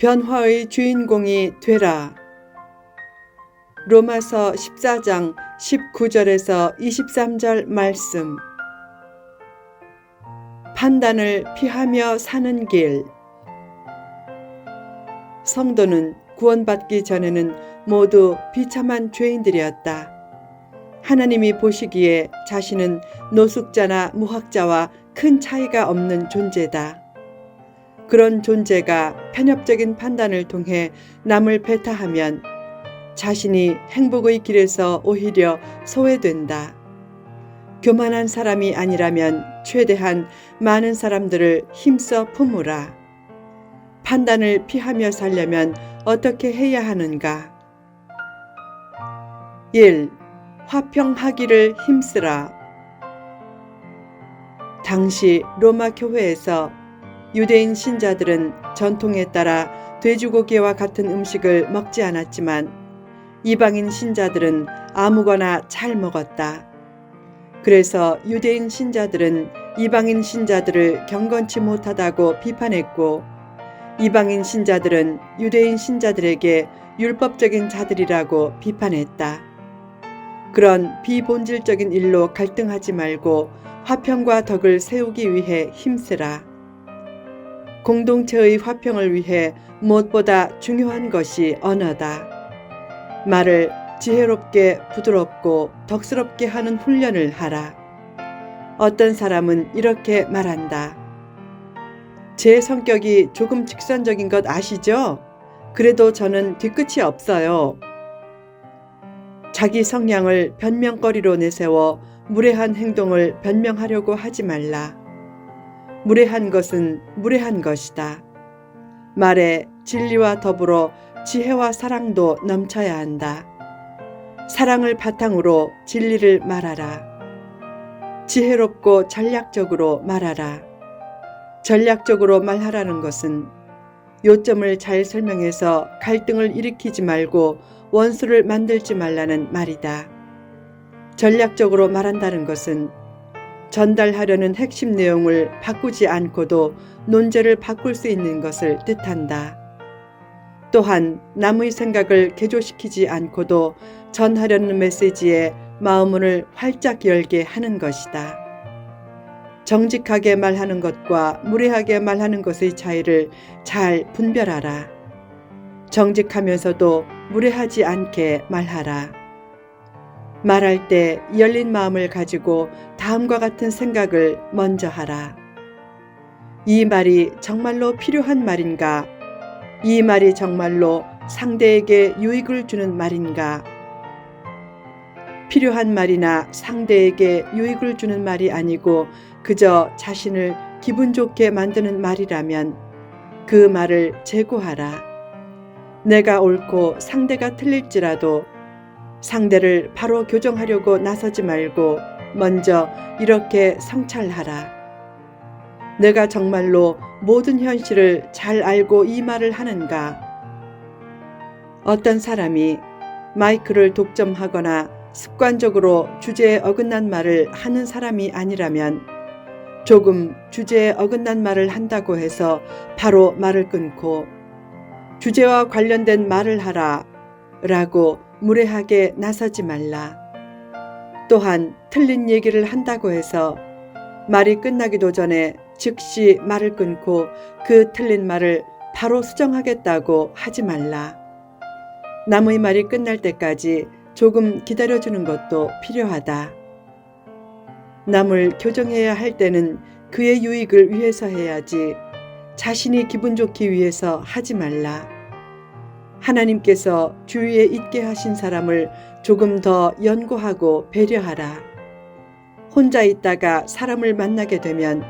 변화의 주인공이 되라. 로마서 14장 19절에서 23절 말씀. 판단을 피하며 사는 길. 성도는 구원받기 전에는 모두 비참한 죄인들이었다. 하나님이 보시기에 자신은 노숙자나 무학자와 큰 차이가 없는 존재다. 그런 존재가 편협적인 판단을 통해 남을 배타하면 자신이 행복의 길에서 오히려 소외된다. 교만한 사람이 아니라면 최대한 많은 사람들을 힘써 품으라. 판단을 피하며 살려면 어떻게 해야 하는가? 1. 화평하기를 힘쓰라. 당시 로마 교회에서 유대인 신자들은 전통에 따라 돼지고기와 같은 음식을 먹지 않았지만 이방인 신자들은 아무거나 잘 먹었다. 그래서 유대인 신자들은 이방인 신자들을 경건치 못하다고 비판했고 이방인 신자들은 유대인 신자들에게 율법적인 자들이라고 비판했다. 그런 비본질적인 일로 갈등하지 말고 화평과 덕을 세우기 위해 힘쓰라. 공동체의 화평을 위해 무엇보다 중요한 것이 언어다. 말을 지혜롭게 부드럽고 덕스럽게 하는 훈련을 하라. 어떤 사람은 이렇게 말한다. 제 성격이 조금 직선적인 것 아시죠? 그래도 저는 뒤끝이 없어요. 자기 성향을 변명거리로 내세워 무례한 행동을 변명하려고 하지 말라. 무례한 것은 무례한 것이다. 말에 진리와 더불어 지혜와 사랑도 넘쳐야 한다. 사랑을 바탕으로 진리를 말하라. 지혜롭고 전략적으로 말하라. 전략적으로 말하라는 것은 요점을 잘 설명해서 갈등을 일으키지 말고 원수를 만들지 말라는 말이다. 전략적으로 말한다는 것은 전달하려는 핵심 내용을 바꾸지 않고도 논제를 바꿀 수 있는 것을 뜻한다. 또한 남의 생각을 개조시키지 않고도 전하려는 메시지에 마음문을 활짝 열게 하는 것이다. 정직하게 말하는 것과 무례하게 말하는 것의 차이를 잘 분별하라. 정직하면서도 무례하지 않게 말하라. 말할 때 열린 마음을 가지고 다음과 같은 생각을 먼저 하라. 이 말이 정말로 필요한 말인가? 이 말이 정말로 상대에게 유익을 주는 말인가? 필요한 말이나 상대에게 유익을 주는 말이 아니고 그저 자신을 기분 좋게 만드는 말이라면 그 말을 제고하라. 내가 옳고 상대가 틀릴지라도 상대를 바로 교정하려고 나서지 말고 먼저 이렇게 성찰하라. 내가 정말로 모든 현실을 잘 알고 이 말을 하는가? 어떤 사람이 마이크를 독점하거나 습관적으로 주제에 어긋난 말을 하는 사람이 아니라면 조금 주제에 어긋난 말을 한다고 해서 바로 말을 끊고 주제와 관련된 말을 하라 라고 무례하게 나서지 말라. 또한 틀린 얘기를 한다고 해서 말이 끝나기도 전에 즉시 말을 끊고 그 틀린 말을 바로 수정하겠다고 하지 말라. 남의 말이 끝날 때까지 조금 기다려주는 것도 필요하다. 남을 교정해야 할 때는 그의 유익을 위해서 해야지 자신이 기분 좋기 위해서 하지 말라. 하나님께서 주위에 있게 하신 사람을 조금 더 연고하고 배려하라. 혼자 있다가 사람을 만나게 되면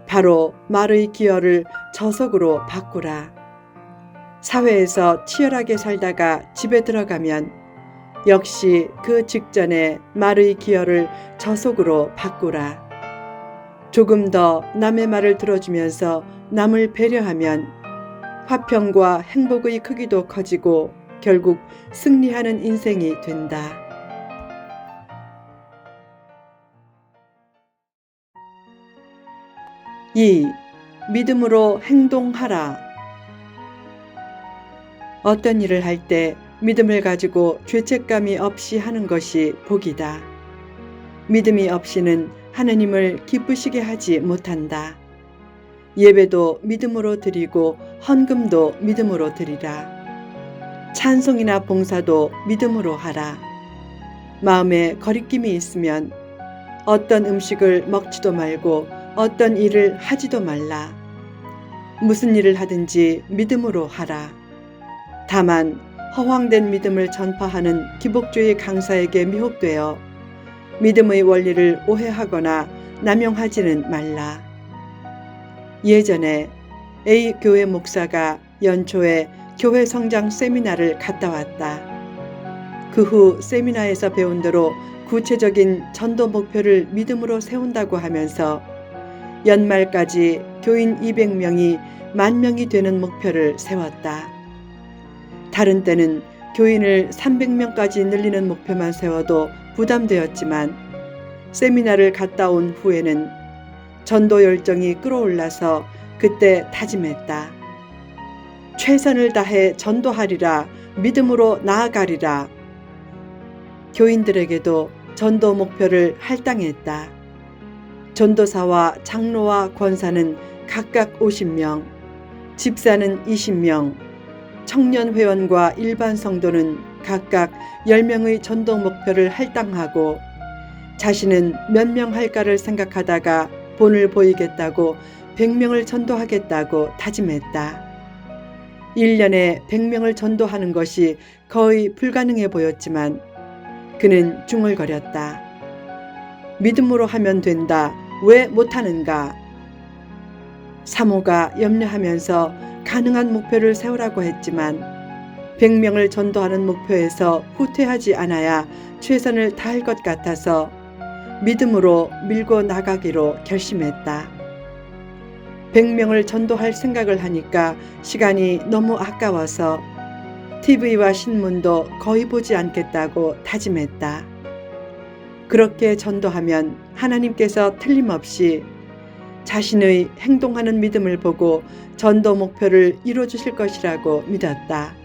바로 말의 기여를 저속으로 바꾸라. 사회에서 치열하게 살다가 집에 들어가면 역시 그 직전에 말의 기여를 저속으로 바꾸라. 조금 더 남의 말을 들어주면서 남을 배려하면 화평과 행복의 크기도 커지고 결국 승리하는 인생이 된다. 2. 믿음으로 행동하라. 어떤 일을 할 때 믿음을 가지고 죄책감이 없이 하는 것이 복이다. 믿음이 없이는 하느님을 기쁘시게 하지 못한다. 예배도 믿음으로 드리고 헌금도 믿음으로 드리라. 찬송이나 봉사도 믿음으로 하라. 마음에 거리낌이 있으면 어떤 음식을 먹지도 말고 어떤 일을 하지도 말라. 무슨 일을 하든지 믿음으로 하라. 다만 허황된 믿음을 전파하는 기복주의 강사에게 미혹되어 믿음의 원리를 오해하거나 남용하지는 말라. 예전에 A 교회 목사가 연초에 교회 성장 세미나를 갔다 왔다. 그 후 세미나에서 배운 대로 구체적인 전도 목표를 믿음으로 세운다고 하면서 연말까지 교인 200명이 10,000명이 되는 목표를 세웠다. 다른 때는 교인을 300명까지 늘리는 목표만 세워도 부담되었지만 세미나를 갔다 온 후에는 전도 열정이 끌어올라서 그때 다짐했다. 최선을 다해 전도하리라, 믿음으로 나아가리라. 교인들에게도 전도 목표를 할당했다. 전도사와 장로와 권사는 각각 50명, 집사는 20명, 청년 회원과 일반 성도는 각각 10명의 전도 목표를 할당하고 자신은 몇 명 할까를 생각하다가 본을 보이겠다고 100명을 전도하겠다고 다짐했다. 1년에 100명을 전도하는 것이 거의 불가능해 보였지만 그는 중얼거렸다. 믿음으로 하면 된다. 왜 못하는가? 사모가 염려하면서 가능한 목표를 세우라고 했지만 100명을 전도하는 목표에서 후퇴하지 않아야 최선을 다할 것 같아서 믿음으로 밀고 나가기로 결심했다. 100명을 전도할 생각을 하니까 시간이 너무 아까워서 TV와 신문도 거의 보지 않겠다고 다짐했다. 그렇게 전도하면 하나님께서 틀림없이 자신의 행동하는 믿음을 보고 전도 목표를 이루어주실 것이라고 믿었다.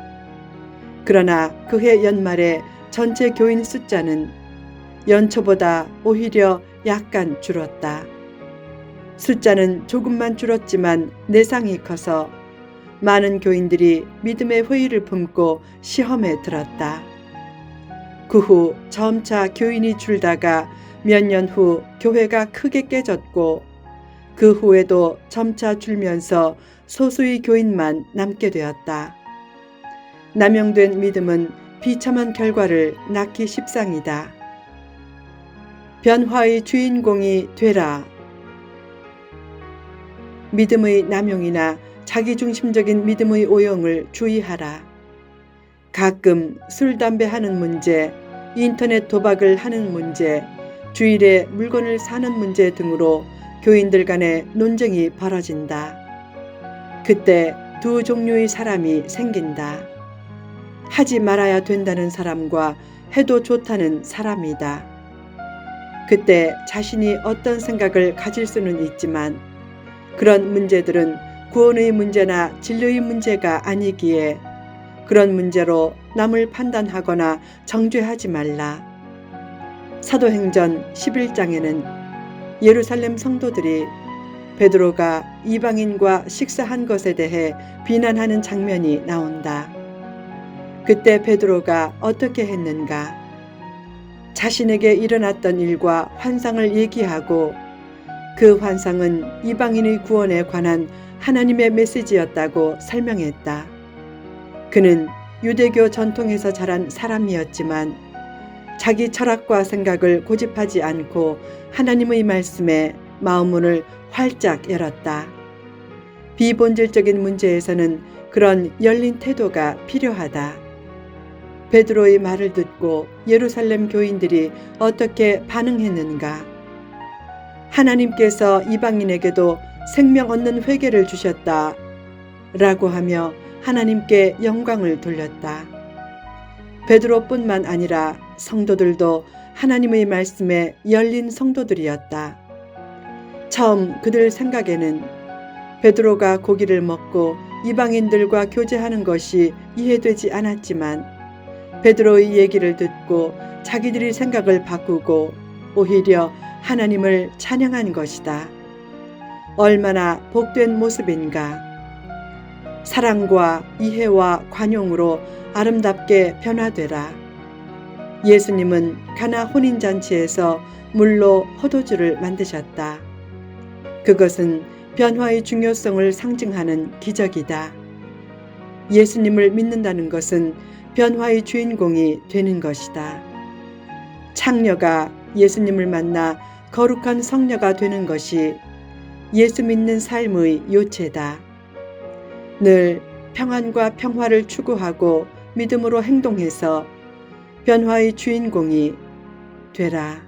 그러나 그해 연말에 전체 교인 숫자는 연초보다 오히려 약간 줄었다. 숫자는 조금만 줄었지만 내상이 커서 많은 교인들이 믿음의 회의를 품고 시험에 들었다. 그 후 점차 교인이 줄다가 몇 년 후 교회가 크게 깨졌고 그 후에도 점차 줄면서 소수의 교인만 남게 되었다. 남용된 믿음은 비참한 결과를 낳기 십상이다. 변화의 주인공이 되라. 믿음의 남용이나 자기중심적인 믿음의 오용을 주의하라. 가끔 술, 담배 하는 문제, 인터넷 도박을 하는 문제, 주일에 물건을 사는 문제 등으로 교인들 간의 논쟁이 벌어진다. 그때 두 종류의 사람이 생긴다. 하지 말아야 된다는 사람과 해도 좋다는 사람이다. 그때 자신이 어떤 생각을 가질 수는 있지만 그런 문제들은 구원의 문제나 진료의 문제가 아니기에 그런 문제로 남을 판단하거나 정죄하지 말라. 사도행전 11장에는 예루살렘 성도들이 베드로가 이방인과 식사한 것에 대해 비난하는 장면이 나온다. 그때 베드로가 어떻게 했는가? 자신에게 일어났던 일과 환상을 얘기하고 그 환상은 이방인의 구원에 관한 하나님의 메시지였다고 설명했다. 그는 유대교 전통에서 자란 사람이었지만 자기 철학과 생각을 고집하지 않고 하나님의 말씀에 마음문을 활짝 열었다. 비본질적인 문제에서는 그런 열린 태도가 필요하다. 베드로의 말을 듣고 예루살렘 교인들이 어떻게 반응했는가? 하나님께서 이방인에게도 생명 얻는 회개를 주셨다 라고 하며 하나님께 영광을 돌렸다. 베드로뿐만 아니라 성도들도 하나님의 말씀에 열린 성도들이었다. 처음 그들 생각에는 베드로가 고기를 먹고 이방인들과 교제하는 것이 이해되지 않았지만 베드로의 얘기를 듣고 자기들이 생각을 바꾸고 오히려 하나님을 찬양한 것이다. 얼마나 복된 모습인가. 사랑과 이해와 관용으로 아름답게 변화되라. 예수님은 가나 혼인잔치에서 물로 포도주를 만드셨다. 그것은 변화의 중요성을 상징하는 기적이다. 예수님을 믿는다는 것은 변화의 주인공이 되는 것이다. 창녀가 예수님을 만나 거룩한 성녀가 되는 것이 예수 믿는 삶의 요체다. 늘 평안과 평화를 추구하고 믿음으로 행동해서 변화의 주인공이 되라.